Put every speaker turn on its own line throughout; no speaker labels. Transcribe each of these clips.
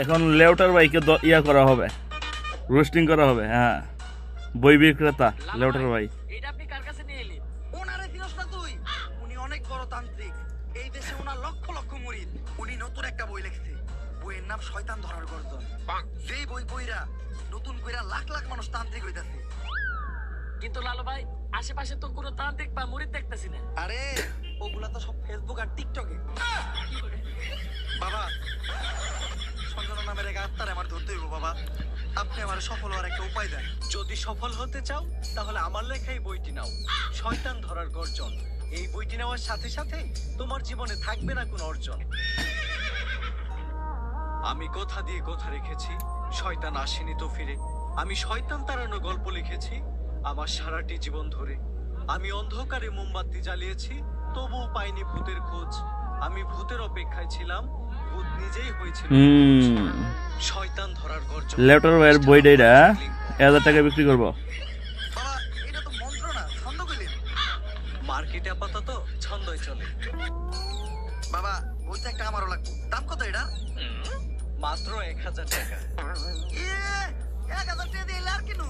এখন লেউটার ভাইকে ইয়া করা হবে, রোস্টিং করা হবে। হ্যাঁ, বই বিক্রেতা লেউটার ভাই।
এটা আপনি কার কাছে নিয়ে এলেন? ওনারে চিনস না তুই? উনি অনেক বড় তান্ত্রিক, এই দেশে ওনার লক্ষ লক্ষ মুরিদ। উনি নতুন একটা বই লিখছে, বইয়ের নাম শয়তান ধরার গর্জন। যেই বই বইরা নতুন কইরা লাখ লাখ মানুষ তান্ত্রিক হইতাছে। কিন্তু লালু ভাই, আশেপাশে তো কোনো তান্ত্রিক বা মুরিদ দেখতেছি না। আরে ওগুলা তো সব ফেসবুক আর টিকটকে। বাবা, সঞ্জনা নামের এক আত্মারে আমার ধরতে হইব বাবা। আপনি আমার সফল হওয়ার একটা উপায় দেন।
যদি সফল হতে চাও তাহলে আমার লেখা এই বইটি নাও, শয়তান ধরার গর্জন। এই বইটি নেওয়ার সাথে সাথে তোমার জীবনে থাকবে না কোনো অর্জন। আমি কথা দিয়ে কথা রেখেছি, শয়তান আসেনি তো ফিরে। আমি শয়তান তাড়ানো গল্প লিখেছি আমার সারাটি জীবন ধরে। আমি অন্ধকারে মোমবাতি জ্বালিয়েছি, তবুও পাইনি ভূতের খোঁজ। আমি ভূতের অপেক্ষায় ছিলাম, ভূত নিজেই হয়েছিল। শয়তান ধরার গর্জন।
লেউটার ভাইয়ের বইটা 1000 টাকা বিক্রি করবো।
বাবা, এটা তো মন্ত্র না, ছন্দ কইলেন।
মার্কেটে আপাতত ছন্দই চলে।
বাবা, বইটা একটা আমারও লাগবে। দাম কত এটা?
মাত্র 1000 টাকা।
1000 টাকা দিয়ে আর কিনু?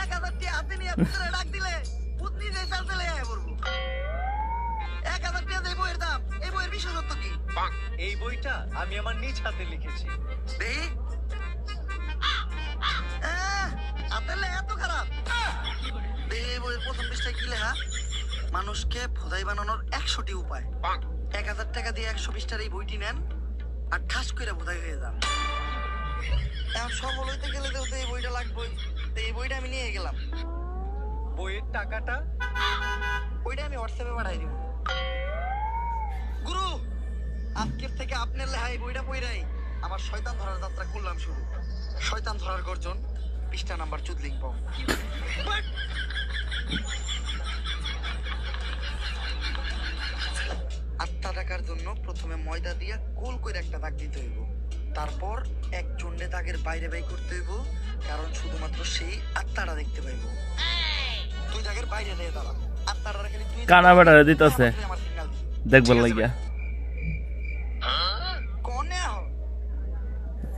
1000 টাকা হাতে নিয়ে ভিতরে ডাক দিলে ভূত নিজেই চালতে লেগে পড়বো। 1000 টাকা দিয়ে বইয়ের দাম। এই বইয়ের বিশেষত্ব কি?
এই বইটা আমি আমার নিজ হাতে লিখেছি।
দেখি। আপনার লেখা এত খারাপ? দেখি এই বইয়ের প্রথম পৃষ্ঠায় কি লেখা? মানুষকে ভোদাই বানানোর 100টি উপায়। 1000 টাকা দিয়ে 100 পৃষ্ঠার এই বইটি নেন আর ঠাস করে ভোদাই হয়ে যান। এখন সফল হইতে গেলে তো এই বইটা লাগবেই। তো এই বইটা আমি নিয়ে গেলাম।
বইয়ের টাকাটা?
ওইটা আমি হোয়াটসঅ্যাপে পাঠাই দিব। গুরু, আজকের থেকে আপনার লেখা এই বইটা পড়াই আমার শয়তান ধরার যাত্রা করলাম শুরু। শয়তান ধরার গর্জন, পৃষ্ঠা নাম্বার চুদলিং পাও। আটটা টাকার জন্য প্রথমে ময়দা দিয়া গোল করে একটা দাগ দিতে হইব। তারপর এক চন্ডে দাগের বাইরে বাই করতে হইব, কারণ শুধুমাত্র সেই আত্মাটা দেখতে পাইব। তুই দাগের বাইরে দিয়ে দাঁড়া, আত্মাটা খালি তুই
কানা বেটারে দিতেছে
আমার সিগন্যাল
দেখবার লাগিয়া।